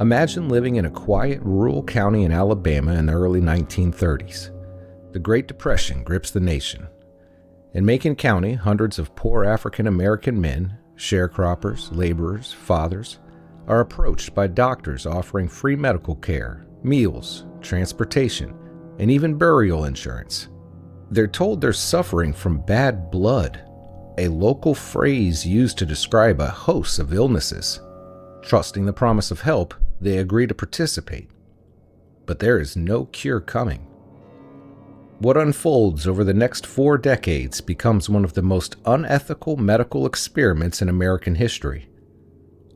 Imagine living in a quiet rural county in Alabama in the early 1930s. The Great Depression grips the nation. In Macon County, hundreds of poor African American men, sharecroppers, laborers, fathers, are approached by doctors offering free medical care, meals, transportation, and even burial insurance. They're told they're suffering from bad blood, a local phrase used to describe a host of illnesses. Trusting the promise of help, they agree to participate. But there is no cure coming. What unfolds over the next 4 decades becomes one of the most unethical medical experiments in American history.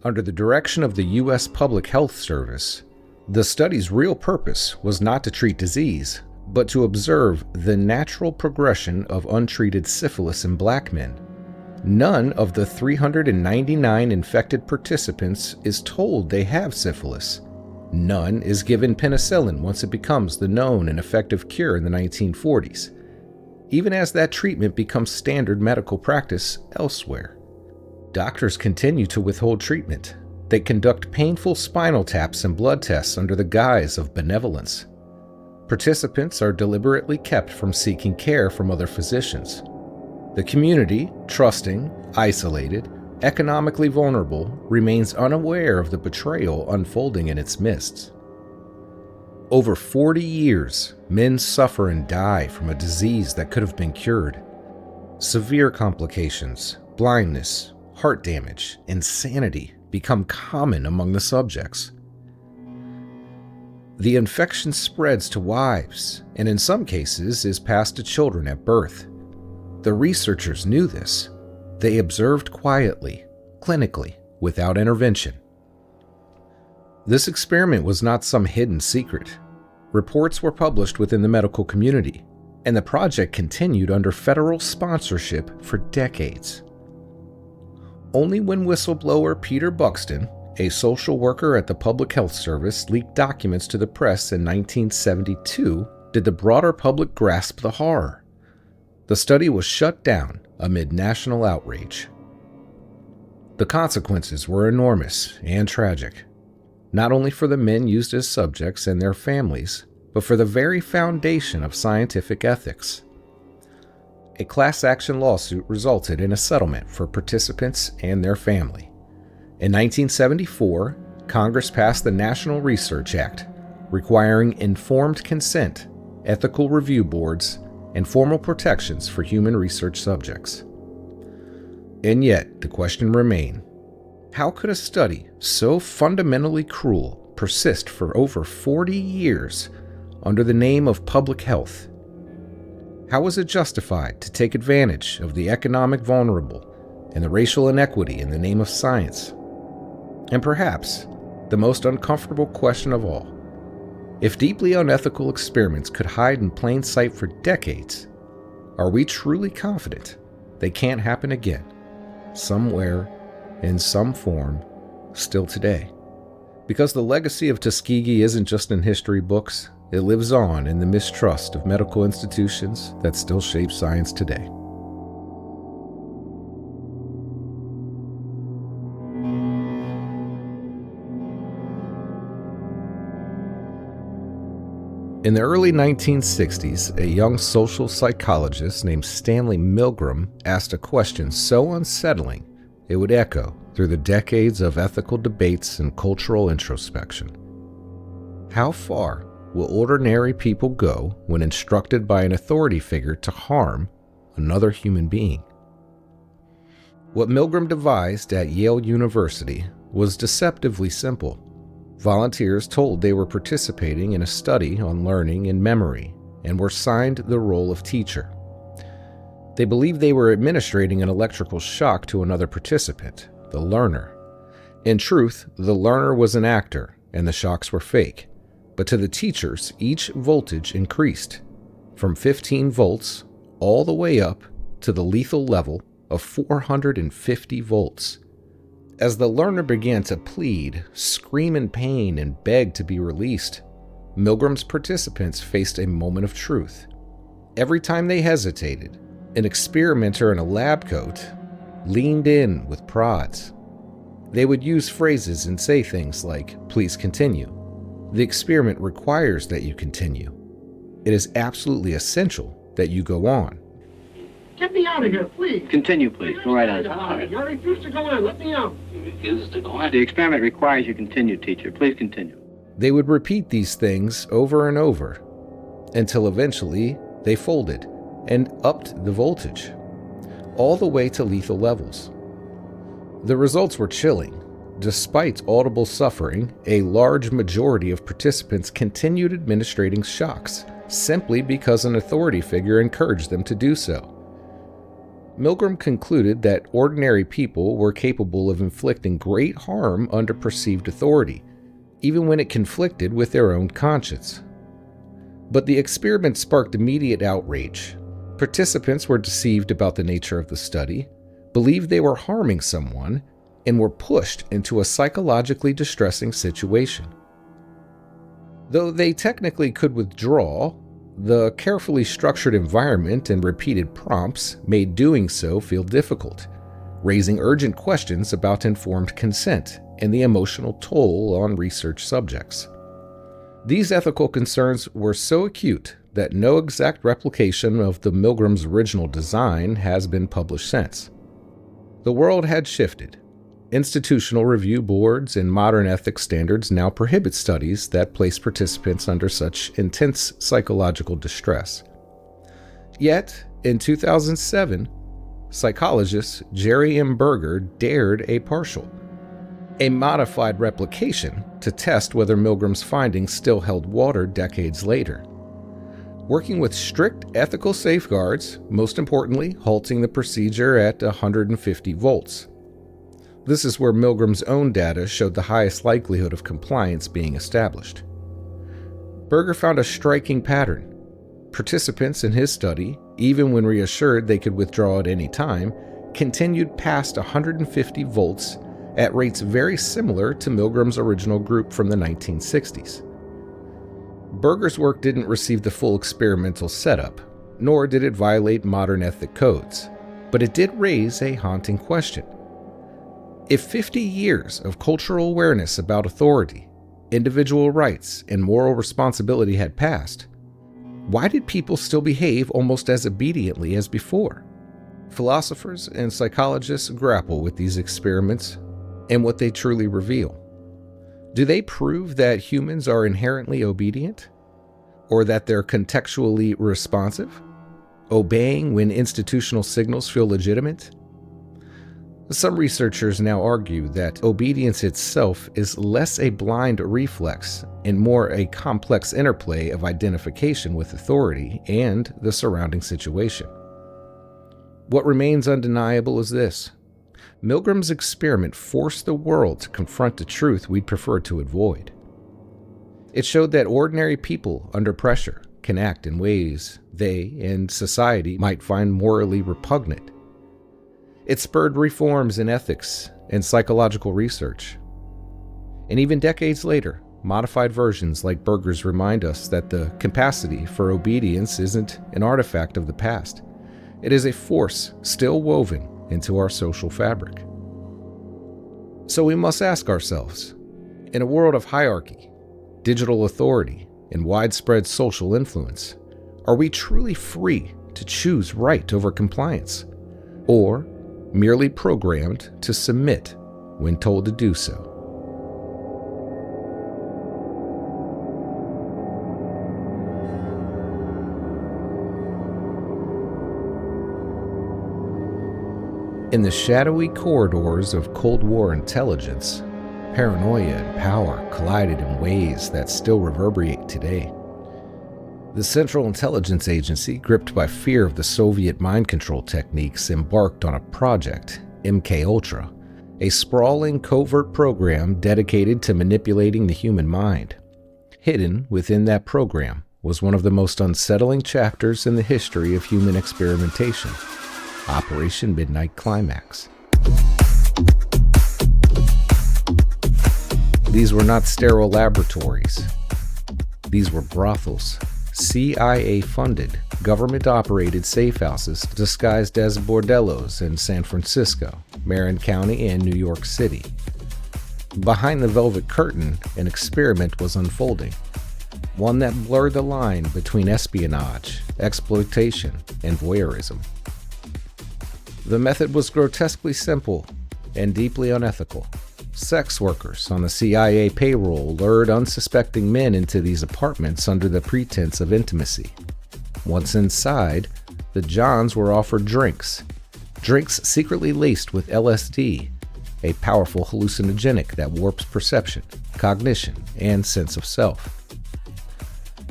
Under the direction of the U.S. Public Health Service, the study's real purpose was not to treat disease, but to observe the natural progression of untreated syphilis in black men. None of the 399 infected participants is told they have syphilis. None is given penicillin once it becomes the known and effective cure in the 1940s, even as that treatment becomes standard medical practice elsewhere. Doctors continue to withhold treatment. They conduct painful spinal taps and blood tests under the guise of benevolence. Participants are deliberately kept from seeking care from other physicians. The community, trusting, isolated, economically vulnerable, remains unaware of the betrayal unfolding in its midst. Over 40 years, men suffer and die from a disease that could have been cured. Severe complications, blindness, heart damage, insanity become common among the subjects. The infection spreads to wives, and in some cases is passed to children at birth. The researchers knew this. They observed quietly, clinically, without intervention. This experiment was not some hidden secret. Reports were published within the medical community, and the project continued under federal sponsorship for decades. Only when whistleblower Peter Buxton, a social worker at the Public Health Service, leaked documents to the press in 1972 did the broader public grasp the horror. The study was shut down amid national outrage. The consequences were enormous and tragic, not only for the men used as subjects and their families, but for the very foundation of scientific ethics. A class action lawsuit resulted in a settlement for participants and their family. In 1974, Congress passed the National Research Act, requiring informed consent, ethical review boards, and formal protections for human research subjects. And yet, the question remained, how could a study so fundamentally cruel persist for over 40 years under the name of public health? How was it justified to take advantage of the economic vulnerable and the racial inequity in the name of science? And perhaps, the most uncomfortable question of all, if deeply unethical experiments could hide in plain sight for decades, are we truly confident they can't happen again, somewhere, in some form, still today? Because the legacy of Tuskegee isn't just in history books, it lives on in the mistrust of medical institutions that still shape science today. In the early 1960s, a young social psychologist named Stanley Milgram asked a question so unsettling it would echo through the decades of ethical debates and cultural introspection. How far will ordinary people go when instructed by an authority figure to harm another human being? What Milgram devised at Yale University was deceptively simple. Volunteers told they were participating in a study on learning and memory and were signed the role of teacher. They believed they were administering an electrical shock to another participant, the learner. In truth, the learner was an actor and the shocks were fake, but to the teachers, each voltage increased from 15 volts all the way up to the lethal level of 450 volts. As the learner began to plead, scream in pain, and beg to be released, Milgram's participants faced a moment of truth. Every time they hesitated, an experimenter in a lab coat leaned in with prods. They would use phrases and say things like, "Please continue. The experiment requires that you continue. It is absolutely essential that you go on." Get me out of here, please. Continue, please. Go right on. I refuse to go on. Let me out. He refuses to go on. The experiment requires you continue, teacher. Please continue. They would repeat these things over and over until eventually they folded and upped the voltage, all the way to lethal levels. The results were chilling. Despite audible suffering, a large majority of participants continued administering shocks simply because an authority figure encouraged them to do so. Milgram concluded that ordinary people were capable of inflicting great harm under perceived authority, even when it conflicted with their own conscience. But the experiment sparked immediate outrage. Participants were deceived about the nature of the study, believed they were harming someone, and were pushed into a psychologically distressing situation. Though they technically could withdraw, the carefully structured environment and repeated prompts made doing so feel difficult, raising urgent questions about informed consent and the emotional toll on research subjects. These ethical concerns were so acute that no exact replication of the Milgram's original design has been published since. The world had shifted. Institutional review boards and modern ethics standards now prohibit studies that place participants under such intense psychological distress. Yet, in 2007, psychologist Jerry M. Berger dared a partial, a modified replication to test whether Milgram's findings still held water decades later. Working with strict ethical safeguards, most importantly, halting the procedure at 150 volts. This is where Milgram's own data showed the highest likelihood of compliance being established. Berger found a striking pattern. Participants in his study, even when reassured they could withdraw at any time, continued past 150 volts at rates very similar to Milgram's original group from the 1960s. Berger's work didn't receive the full experimental setup, nor did it violate modern ethic codes, but it did raise a haunting question. If 50 years of cultural awareness about authority, individual rights, and moral responsibility had passed, why did people still behave almost as obediently as before? Philosophers and psychologists grapple with these experiments and what they truly reveal. Do they prove that humans are inherently obedient? Or that they're contextually responsive? Obeying when institutional signals feel legitimate? Some researchers now argue that obedience itself is less a blind reflex and more a complex interplay of identification with authority and the surrounding situation. What remains undeniable is this: Milgram's experiment forced the world to confront a truth we'd prefer to avoid. It showed that ordinary people under pressure can act in ways they and society might find morally repugnant. It spurred reforms in ethics and psychological research. And even decades later, modified versions like Berger's remind us that the capacity for obedience isn't an artifact of the past. It is a force still woven into our social fabric. So we must ask ourselves, in a world of hierarchy, digital authority, and widespread social influence, are we truly free to choose right over compliance? Or merely programmed to submit when told to do so? In the shadowy corridors of Cold War intelligence, paranoia and power collided in ways that still reverberate today. The Central Intelligence Agency, gripped by fear of the Soviet mind control techniques, embarked on a project, MKUltra, a sprawling covert program dedicated to manipulating the human mind. Hidden within that program was one of the most unsettling chapters in the history of human experimentation: Operation Midnight Climax. These were not sterile laboratories. These were brothels, CIA-funded, government-operated safe houses disguised as bordellos in San Francisco, Marin County, and New York City. Behind the velvet curtain, an experiment was unfolding. One that blurred the line between espionage, exploitation, and voyeurism. The method was grotesquely simple and deeply unethical. Sex workers on the CIA payroll lured unsuspecting men into these apartments under the pretense of intimacy. Once inside, the Johns were offered drinks secretly laced with LSD, a powerful hallucinogenic that warps perception, cognition, and sense of self.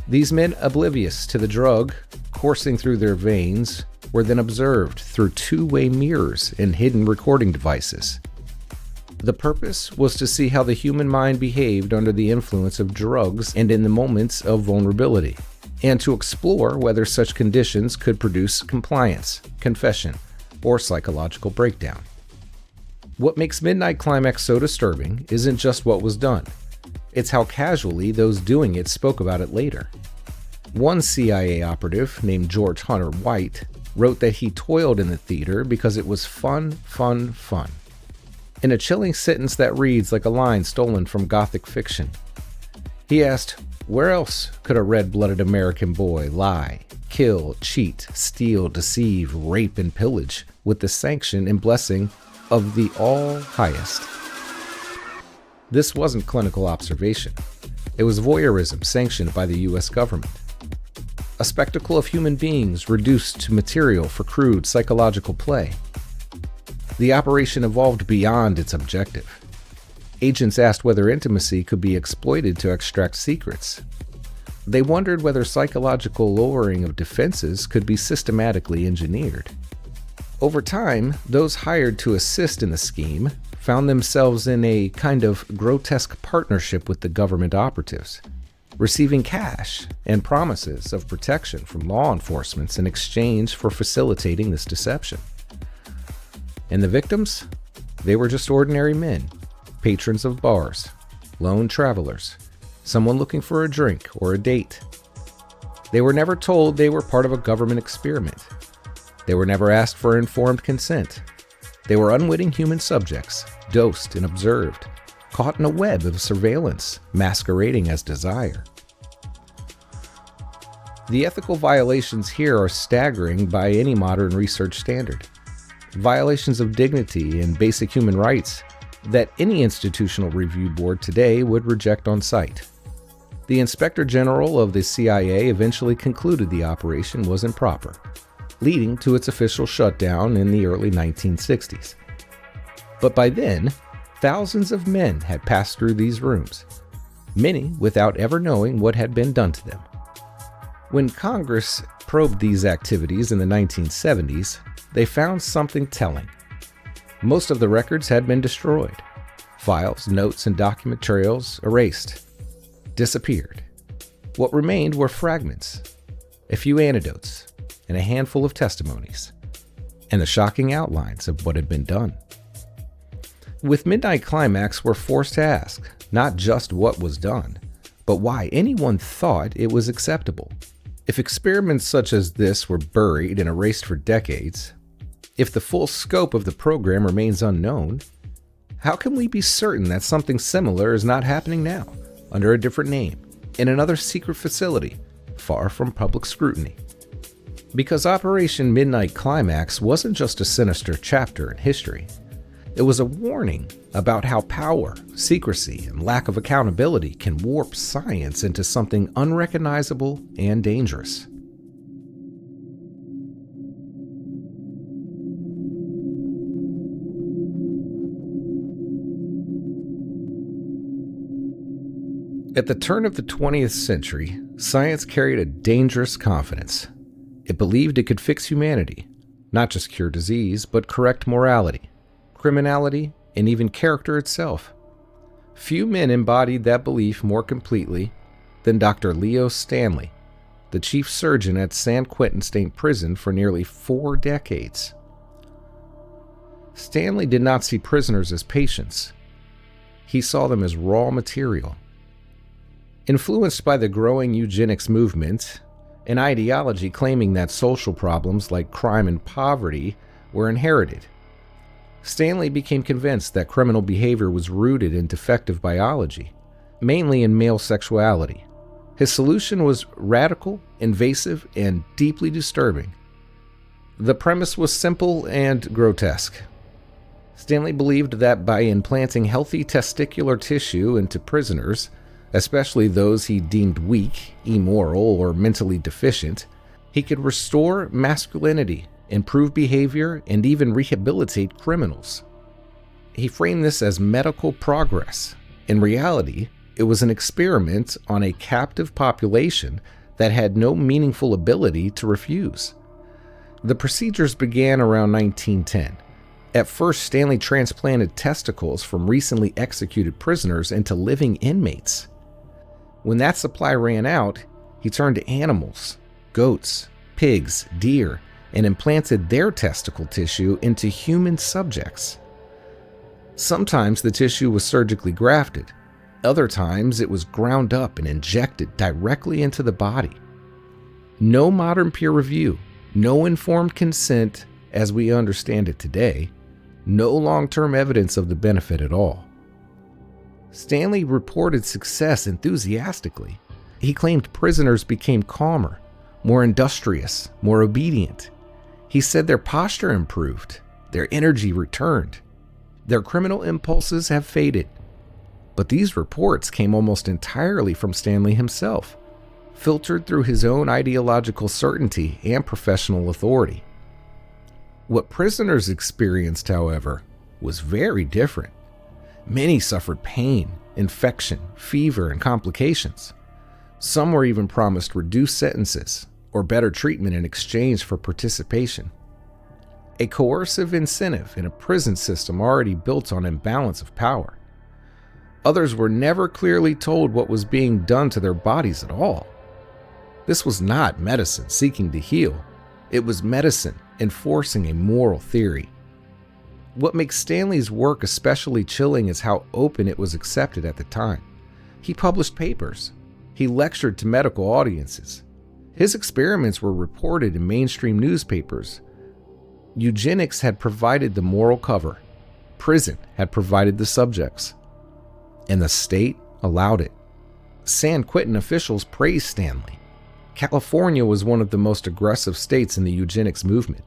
These men, oblivious to the drug coursing through their veins, were then observed through two-way mirrors and hidden recording devices. The purpose was to see how the human mind behaved under the influence of drugs and in the moments of vulnerability, and to explore whether such conditions could produce compliance, confession, or psychological breakdown. What makes Midnight Climax so disturbing isn't just what was done. It's how casually those doing it spoke about it later. One CIA operative named George Hunter White wrote that he toiled in the theater because it was fun. In a chilling sentence that reads like a line stolen from Gothic fiction. He asked, where else could a red-blooded American boy lie, kill, cheat, steal, deceive, rape, and pillage with the sanction and blessing of the All-Highest? This wasn't clinical observation. It was voyeurism sanctioned by the U.S. government. A spectacle of human beings reduced to material for crude psychological play. The operation evolved beyond its objective. Agents asked whether intimacy could be exploited to extract secrets. They wondered whether psychological lowering of defenses could be systematically engineered. Over time, those hired to assist in the scheme found themselves in a kind of grotesque partnership with the government operatives, receiving cash and promises of protection from law enforcement in exchange for facilitating this deception. And the victims? They were just ordinary men, patrons of bars, lone travelers, someone looking for a drink or a date. They were never told they were part of a government experiment. They were never asked for informed consent. They were unwitting human subjects, dosed and observed, caught in a web of surveillance, masquerading as desire. The ethical violations here are staggering by any modern research standard. Violations of dignity and basic human rights that any institutional review board today would reject on sight. The Inspector General of the CIA eventually concluded the operation was improper, leading to its official shutdown in the early 1960s. But by then, thousands of men had passed through these rooms, many without ever knowing what had been done to them. When Congress probed these activities in the 1970s, they found something telling. Most of the records had been destroyed. Files, notes, and document materials erased, disappeared. What remained were fragments, a few anecdotes, and a handful of testimonies, and the shocking outlines of what had been done. With Midnight Climax, we're forced to ask not just what was done, but why anyone thought it was acceptable. If experiments such as this were buried and erased for decades, if the full scope of the program remains unknown, how can we be certain that something similar is not happening now, under a different name, in another secret facility, far from public scrutiny? Because Operation Midnight Climax wasn't just a sinister chapter in history. It was a warning about how power, secrecy, and lack of accountability can warp science into something unrecognizable and dangerous. At the turn of the 20th century, science carried a dangerous confidence. It believed it could fix humanity, not just cure disease, but correct morality, criminality, and even character itself. Few men embodied that belief more completely than Dr. Leo Stanley, the chief surgeon at San Quentin State Prison for nearly 4 decades. Stanley did not see prisoners as patients. He saw them as raw material. Influenced by the growing eugenics movement, an ideology claiming that social problems like crime and poverty were inherited, Stanley became convinced that criminal behavior was rooted in defective biology, mainly in male sexuality. His solution was radical, invasive, and deeply disturbing. The premise was simple and grotesque. Stanley believed that by implanting healthy testicular tissue into prisoners, especially those he deemed weak, immoral, or mentally deficient, he could restore masculinity, improve behavior, and even rehabilitate criminals. He framed this as medical progress. In reality, it was an experiment on a captive population that had no meaningful ability to refuse. The procedures began around 1910. At first, Stanley transplanted testicles from recently executed prisoners into living inmates. When that supply ran out, he turned to animals, goats, pigs, deer, and implanted their testicle tissue into human subjects. Sometimes the tissue was surgically grafted. Other times it was ground up and injected directly into the body. No modern peer review, no informed consent as we understand it today, no long-term evidence of the benefit at all. Stanley reported success enthusiastically. He claimed prisoners became calmer, more industrious, more obedient. He said their posture improved, their energy returned, their criminal impulses have faded. But these reports came almost entirely from Stanley himself, filtered through his own ideological certainty and professional authority. What prisoners experienced, however, was very different. Many suffered pain, infection, fever, and complications. Some were even promised reduced sentences or better treatment in exchange for participation. A coercive incentive in a prison system already built on imbalance of power. Others were never clearly told what was being done to their bodies at all. This was not medicine seeking to heal. It was medicine enforcing a moral theory. What makes Stanley's work especially chilling is how open it was accepted at the time. He published papers. He lectured to medical audiences. His experiments were reported in mainstream newspapers. Eugenics had provided the moral cover. Prison had provided the subjects. And the state allowed it. San Quentin officials praised Stanley. California was one of the most aggressive states in the eugenics movement.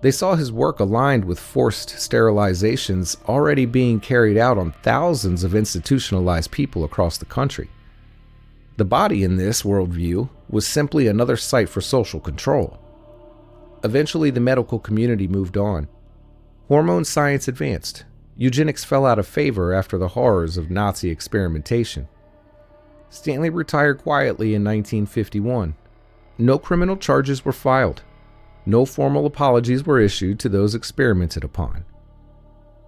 They saw his work aligned with forced sterilizations already being carried out on thousands of institutionalized people across the country. The body in this worldview was simply another site for social control. Eventually, the medical community moved on. Hormone science advanced. Eugenics fell out of favor after the horrors of Nazi experimentation. Stanley retired quietly in 1951. No criminal charges were filed. No formal apologies were issued to those experimented upon.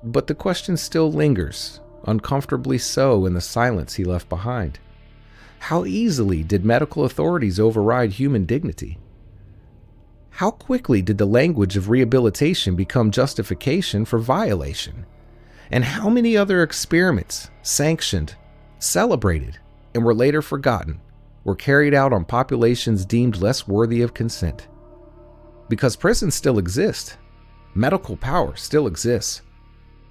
But the question still lingers, uncomfortably so, in the silence he left behind. How easily did medical authorities override human dignity? How quickly did the language of rehabilitation become justification for violation? And how many other experiments, sanctioned, celebrated, and were later forgotten, were carried out on populations deemed less worthy of consent? Because prisons still exist, medical power still exists,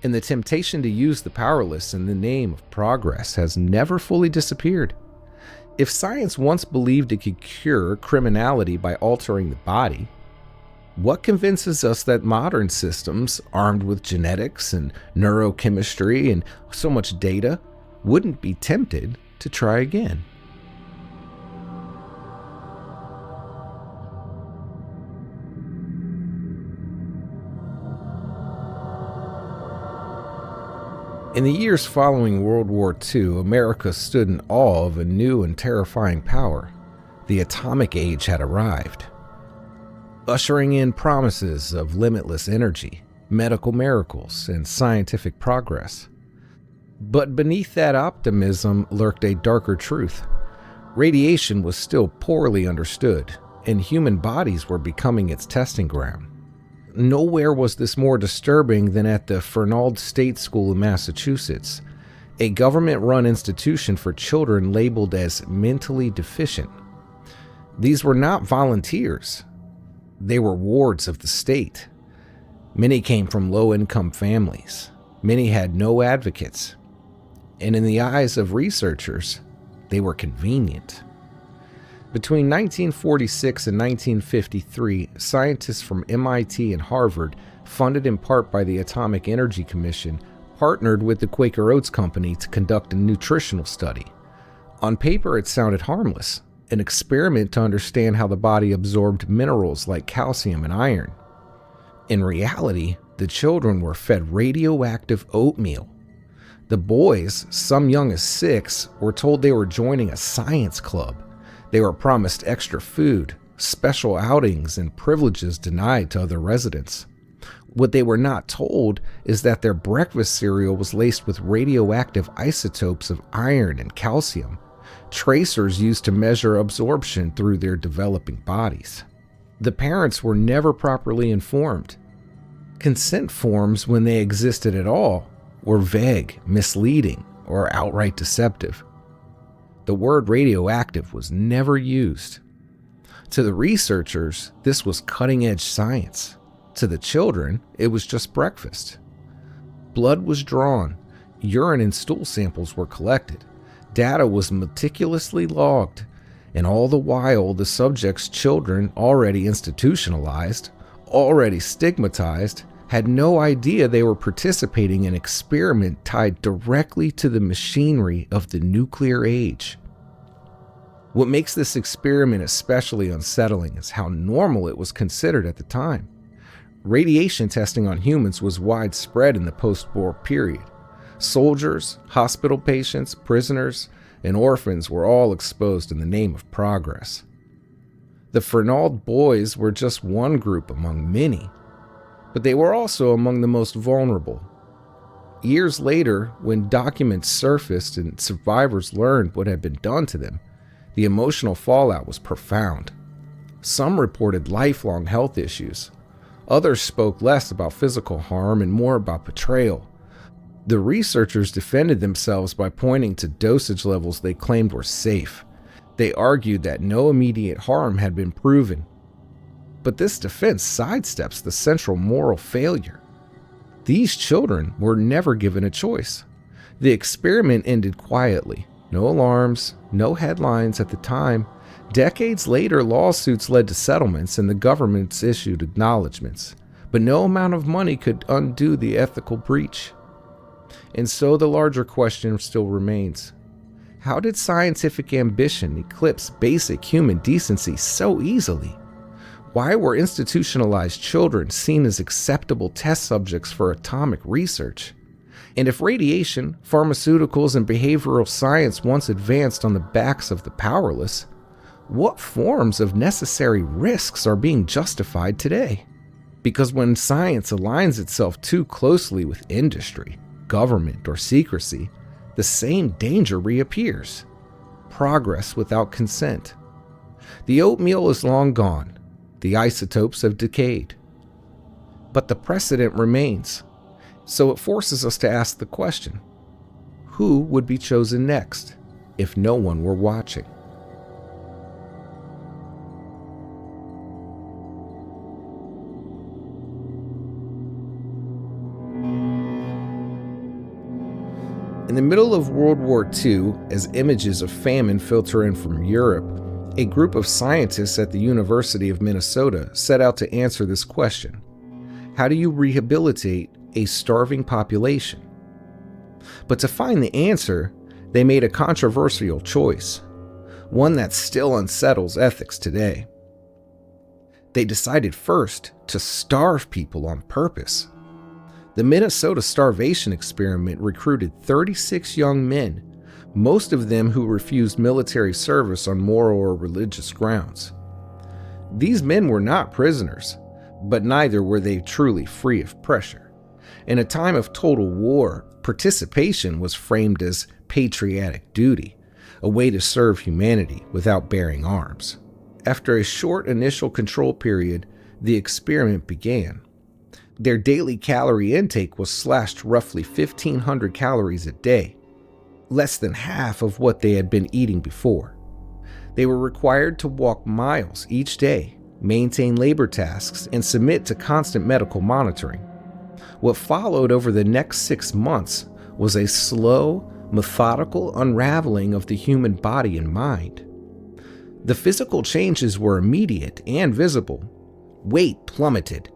and the temptation to use the powerless in the name of progress has never fully disappeared. If science once believed it could cure criminality by altering the body, what convinces us that modern systems, armed with genetics and neurochemistry and so much data, wouldn't be tempted to try again? In the years following World War II, America stood in awe of a new and terrifying power. The atomic age had arrived, ushering in promises of limitless energy, medical miracles, and scientific progress. But beneath that optimism lurked a darker truth. Radiation was still poorly understood, and human bodies were becoming its testing ground. Nowhere was this more disturbing than at the Fernald State School in Massachusetts, a government-run institution for children labeled as mentally deficient. These were not volunteers. They were wards of the state. Many came from low-income families. Many had no advocates. And in the eyes of researchers, they were convenient. Between 1946 and 1953, scientists from MIT and Harvard, funded in part by the Atomic Energy Commission, partnered with the Quaker Oats Company to conduct a nutritional study. On paper, it sounded harmless, an experiment to understand how the body absorbed minerals like calcium and iron. In reality, the children were fed radioactive oatmeal. The boys, some young as 6, were told they were joining a science club. They were promised extra food, special outings, and privileges denied to other residents. What they were not told is that their breakfast cereal was laced with radioactive isotopes of iron and calcium, tracers used to measure absorption through their developing bodies. The parents were never properly informed. Consent forms, when they existed at all, were vague, misleading, or outright deceptive. The word radioactive was never used. To the researchers, this was cutting-edge science. To the children, it was just breakfast. Blood was drawn, urine and stool samples were collected, data was meticulously logged, and all the while the subjects' children, already institutionalized, already stigmatized, had no idea they were participating in an experiment tied directly to the machinery of the nuclear age. What makes this experiment especially unsettling is how normal it was considered at the time. Radiation testing on humans was widespread in the post-war period. Soldiers, hospital patients, prisoners, and orphans were all exposed in the name of progress. The Fernald boys were just one group among many, but they were also among the most vulnerable. Years later, when documents surfaced and survivors learned what had been done to them, the emotional fallout was profound. Some reported lifelong health issues. Others spoke less about physical harm and more about betrayal. The researchers defended themselves by pointing to dosage levels they claimed were safe. They argued that no immediate harm had been proven. But this defense sidesteps the central moral failure. These children were never given a choice. The experiment ended quietly. No alarms, no headlines at the time. Decades later, lawsuits led to settlements and the governments issued acknowledgments. But no amount of money could undo the ethical breach. And so the larger question still remains. How did scientific ambition eclipse basic human decency so easily? Why were institutionalized children seen as acceptable test subjects for atomic research? And if radiation, pharmaceuticals, and behavioral science once advanced on the backs of the powerless, what forms of necessary risks are being justified today? Because when science aligns itself too closely with industry, government, or secrecy, the same danger reappears: progress without consent. The oatmeal is long gone. The isotopes have decayed. But the precedent remains. So it forces us to ask the question: who would be chosen next if no one were watching? In the middle of World War II, as images of famine filter in from Europe, a group of scientists at the University of Minnesota set out to answer this question. How do you rehabilitate a starving population? But to find the answer, they made a controversial choice, one that still unsettles ethics today. They decided first to starve people on purpose. The Minnesota starvation experiment recruited 36 young men, most of them who refused military service on moral or religious grounds. These men were not prisoners, but neither were they truly free of pressure. In a time of total war, participation was framed as patriotic duty, a way to serve humanity without bearing arms. After a short initial control period, the experiment began. Their daily calorie intake was slashed roughly 1,500 calories a day, less than half of what they had been eating before. They were required to walk miles each day, maintain labor tasks, and submit to constant medical monitoring. What followed over the next 6 months was a slow, methodical unraveling of the human body and mind. The physical changes were immediate and visible. Weight plummeted,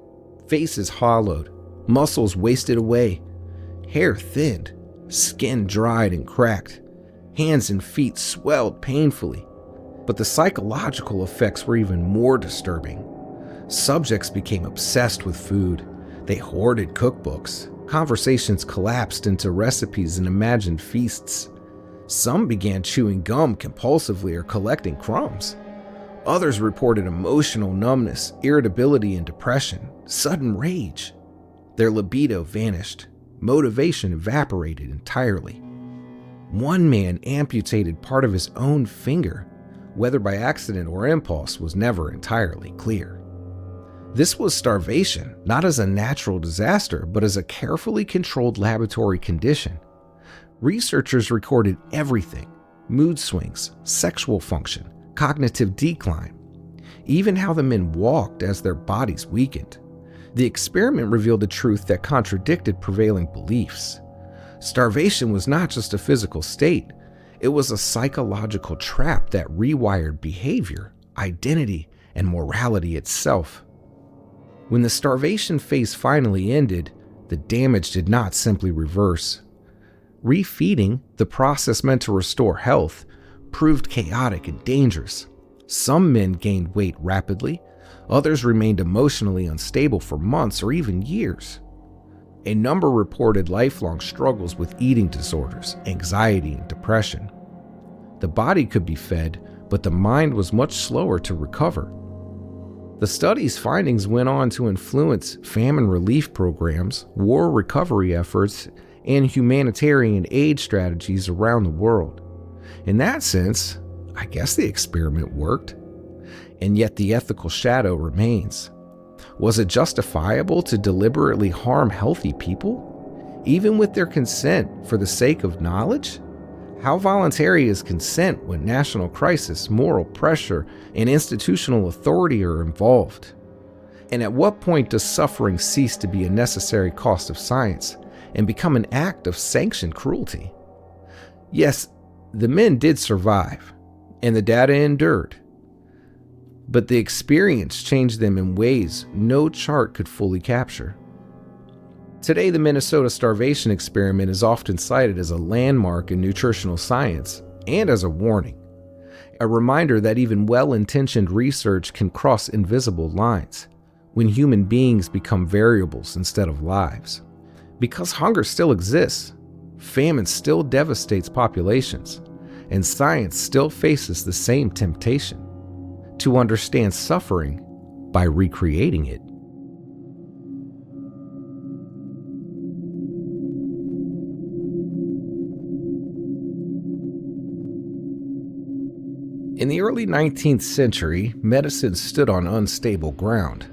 faces hollowed, muscles wasted away, hair thinned, skin dried and cracked, hands and feet swelled painfully. But the psychological effects were even more disturbing. Subjects became obsessed with food. They hoarded cookbooks. Conversations collapsed into recipes and imagined feasts. Some began chewing gum compulsively or collecting crumbs. Others reported emotional numbness, irritability, and depression, sudden rage. Their libido vanished. Motivation evaporated entirely. One man amputated part of his own finger. Whether by accident or impulse was never entirely clear. This was starvation, not as a natural disaster, but as a carefully controlled laboratory condition. Researchers recorded everything: mood swings, sexual function, cognitive decline, even how the men walked as their bodies weakened. The experiment revealed a truth that contradicted prevailing beliefs. Starvation was not just a physical state, it was a psychological trap that rewired behavior, identity, and morality itself. When the starvation phase finally ended, the damage did not simply reverse. Refeeding, the process meant to restore health, proved chaotic and dangerous. Some men gained weight rapidly, others remained emotionally unstable for months or even years. A number reported lifelong struggles with eating disorders, anxiety, and depression. The body could be fed, but the mind was much slower to recover. The study's findings went on to influence famine relief programs, war recovery efforts, and humanitarian aid strategies around the world. In that sense, I guess the experiment worked. And yet the ethical shadow remains. Was it justifiable to deliberately harm healthy people, even with their consent, for the sake of knowledge? How voluntary is consent when national crisis, moral pressure, and institutional authority are involved? And at what point does suffering cease to be a necessary cost of science and become an act of sanctioned cruelty? Yes, the men did survive, and the data endured. But the experience changed them in ways no chart could fully capture. Today, the Minnesota starvation experiment is often cited as a landmark in nutritional science and as a warning, a reminder that even well-intentioned research can cross invisible lines when human beings become variables instead of lives. Because hunger still exists, famine still devastates populations, and science still faces the same temptation: to understand suffering by recreating it. In the early 19th century, medicine stood on unstable ground,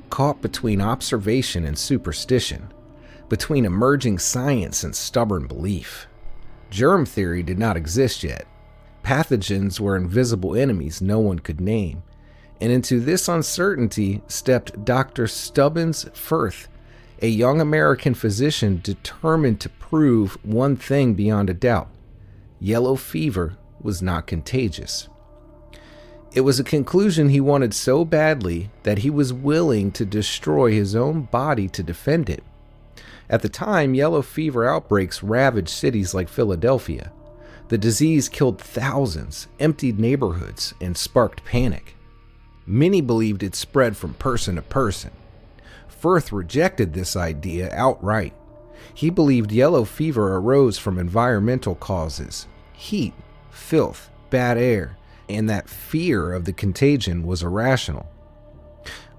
caught between observation and superstition, between emerging science and stubborn belief. Germ theory did not exist yet. Pathogens were invisible enemies no one could name, and into this uncertainty stepped Dr. Stubbins Firth, a young American physician determined to prove one thing beyond a doubt: yellow fever was not contagious. It was a conclusion he wanted so badly that he was willing to destroy his own body to defend it. At the time, yellow fever outbreaks ravaged cities like Philadelphia. The disease killed thousands, emptied neighborhoods, and sparked panic. Many believed it spread from person to person. Firth rejected this idea outright. He believed yellow fever arose from environmental causes: heat, filth, bad air, and that fear of the contagion was irrational.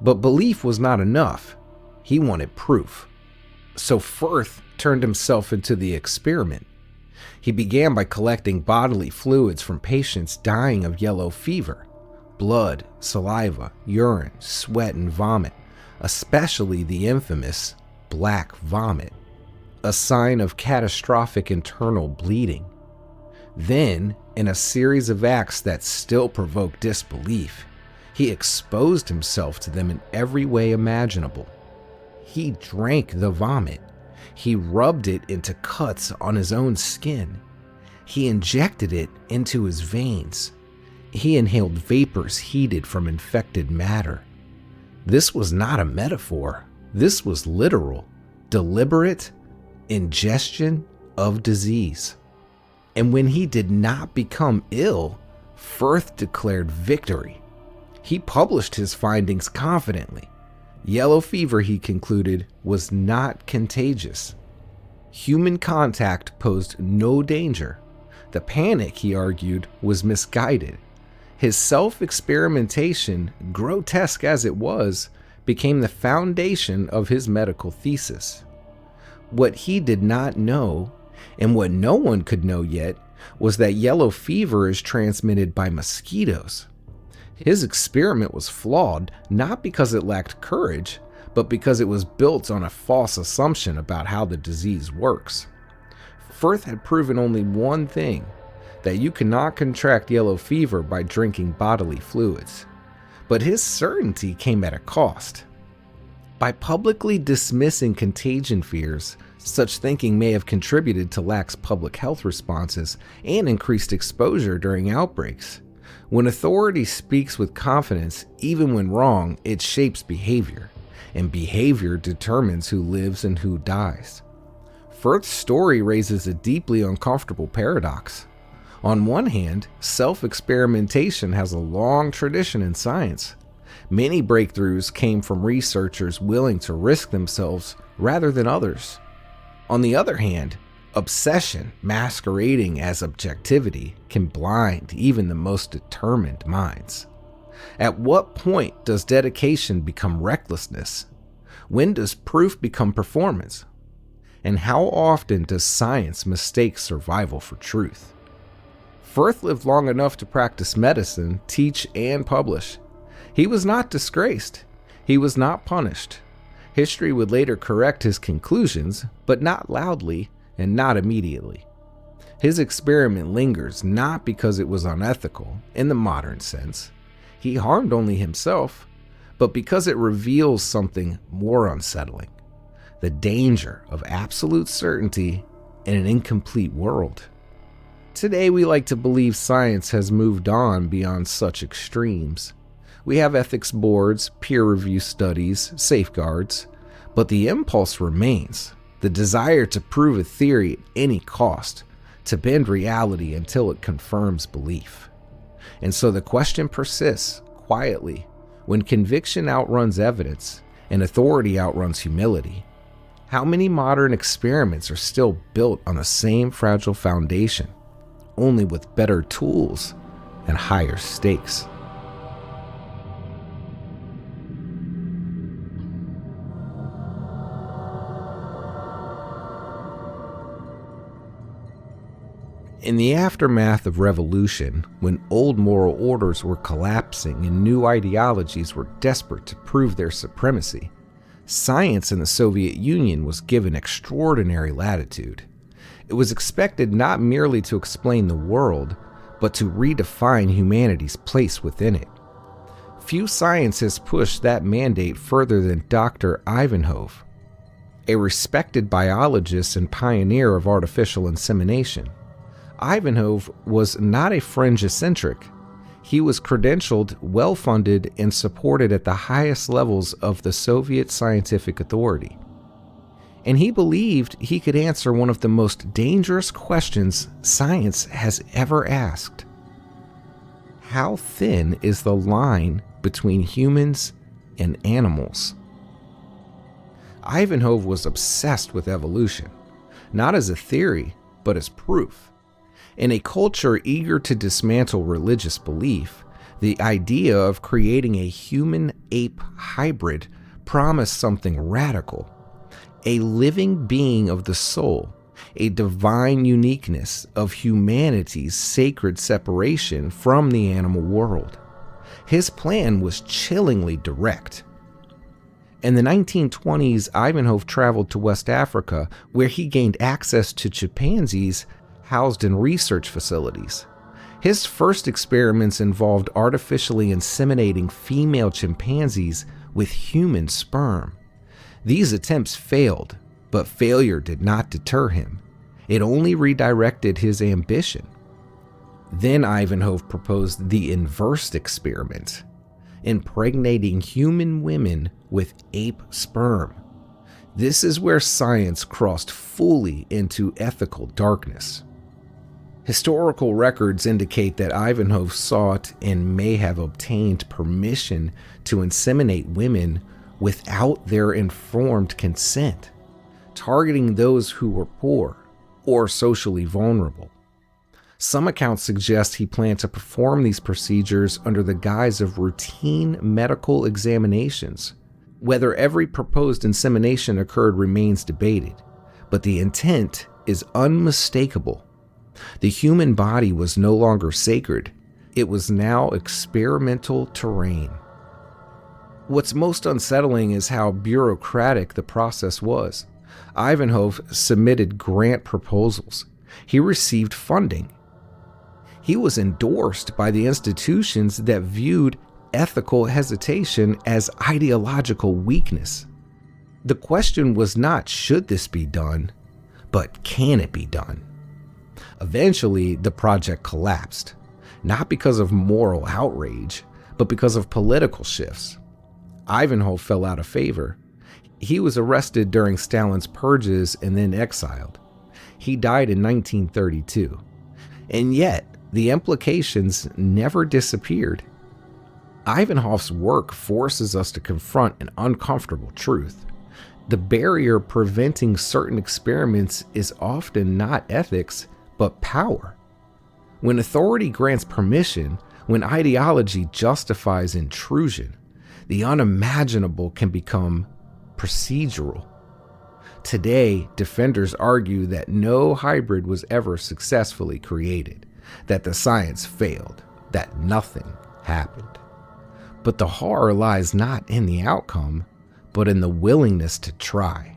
But belief was not enough. He wanted proof. So Firth turned himself into the experiment. He began by collecting bodily fluids from patients dying of yellow fever: blood, saliva, urine, sweat, and vomit, especially the infamous black vomit, a sign of catastrophic internal bleeding. Then, in a series of acts that still provoke disbelief, He exposed himself to them in every way imaginable. He drank the vomit. He rubbed it into cuts on his own skin. He injected it into his veins. He inhaled vapors heated from infected matter. This was not a metaphor. This was literal, deliberate ingestion of disease. And when he did not become ill, Firth declared victory. He published his findings confidently. Yellow fever, he concluded, was not contagious. Human contact posed no danger. The panic, he argued, was misguided. His self-experimentation, grotesque as it was, became the foundation of his medical thesis. What he did not know, and what no one could know yet, was that yellow fever is transmitted by mosquitoes. His experiment was flawed, not because it lacked courage, but because it was built on a false assumption about how the disease works. Firth had proven only one thing, that you cannot contract yellow fever by drinking bodily fluids. But his certainty came at a cost. By publicly dismissing contagion fears, such thinking may have contributed to lax public health responses and increased exposure during outbreaks. When authority speaks with confidence, even when wrong, it shapes behavior, and behavior determines who lives and who dies. Firth's story raises a deeply uncomfortable paradox. On one hand, self-experimentation has a long tradition in science. Many breakthroughs came from researchers willing to risk themselves rather than others. On the other hand, obsession masquerading as objectivity can blind even the most determined minds. At what point does dedication become recklessness? When does proof become performance? And how often does science mistake survival for truth? Firth lived long enough to practice medicine, teach, and publish. He was not disgraced. He was not punished. History would later correct his conclusions, but not loudly and not immediately. His experiment lingers not because it was unethical in the modern sense. He harmed only himself, but because it reveals something more unsettling: the danger of absolute certainty in an incomplete world. Today, we like to believe science has moved on beyond such extremes. We have ethics boards, peer review studies, safeguards, but the impulse remains, the desire to prove a theory at any cost, to bend reality until it confirms belief. And so the question persists, quietly, when conviction outruns evidence and authority outruns humility. How many modern experiments are still built on the same fragile foundation, only with better tools and higher stakes? In the aftermath of revolution, when old moral orders were collapsing and new ideologies were desperate to prove their supremacy, science in the Soviet Union was given extraordinary latitude. It was expected not merely to explain the world, but to redefine humanity's place within it. Few scientists pushed that mandate further than Dr. Ivanhoe, a respected biologist and pioneer of artificial insemination. Ivanhoe was not a fringe eccentric. He was credentialed, well-funded, and supported at the highest levels of the Soviet scientific authority. And he believed he could answer one of the most dangerous questions science has ever asked. How thin is the line between humans and animals? Ivanhoe was obsessed with evolution, not as a theory, but as proof. In a culture eager to dismantle religious belief, the idea of creating a human-ape hybrid promised something radical. A living being of the soul, a divine uniqueness of humanity's sacred separation from the animal world. His plan was chillingly direct. In the 1920s, Ivanhoe traveled to West Africa, where he gained access to chimpanzees housed in research facilities. His first experiments involved artificially inseminating female chimpanzees with human sperm. These attempts failed, but failure did not deter him. It only redirected his ambition. Then Ivanhoe proposed the inverse experiment, impregnating human women with ape sperm. This is where science crossed fully into ethical darkness. Historical records indicate that Ivanhoe sought and may have obtained permission to inseminate women without their informed consent, targeting those who were poor or socially vulnerable. Some accounts suggest he planned to perform these procedures under the guise of routine medical examinations. Whether every proposed insemination occurred remains debated, but the intent is unmistakable. The human body was no longer sacred. It was now experimental terrain. What's most unsettling is how bureaucratic the process was. Ivanhoe submitted grant proposals. He received funding. He was endorsed by the institutions that viewed ethical hesitation as ideological weakness. The question was not should this be done, but can it be done? Eventually, the project collapsed, not because of moral outrage, but because of political shifts. Ivanhoe fell out of favor. He was arrested during Stalin's purges and then exiled. He died in 1932. And yet, the implications never disappeared. Ivanhoe's work forces us to confront an uncomfortable truth. The barrier preventing certain experiments is often not ethics, but power. When authority grants permission, when ideology justifies intrusion, the unimaginable can become procedural. Today, defenders argue that no hybrid was ever successfully created, that the science failed, that nothing happened. But the horror lies not in the outcome, but in the willingness to try.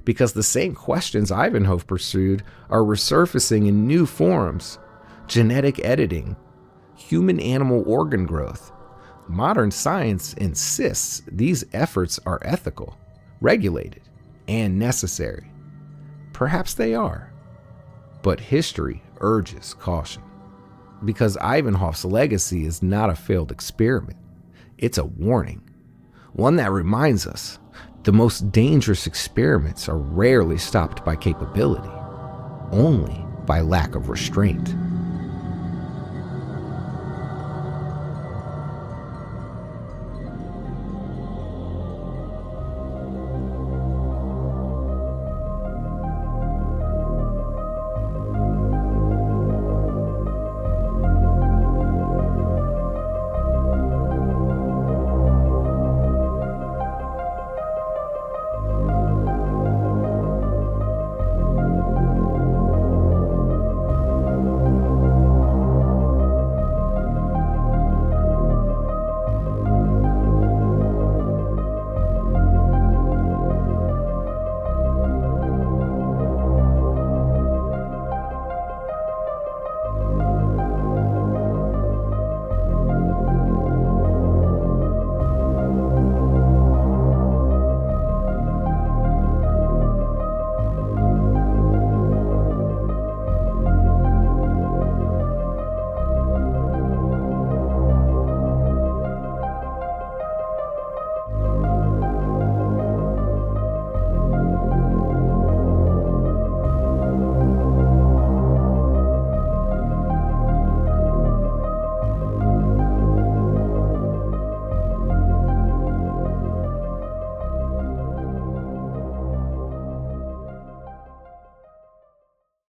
Because the same questions Ivanhoe pursued are resurfacing in new forms: genetic editing, human-animal organ growth. Modern science insists these efforts are ethical, regulated, and necessary. Perhaps they are, but history urges caution. Because Ivanhoe's legacy is not a failed experiment, it's a warning. One that reminds us the most dangerous experiments are rarely stopped by capability, only by lack of restraint.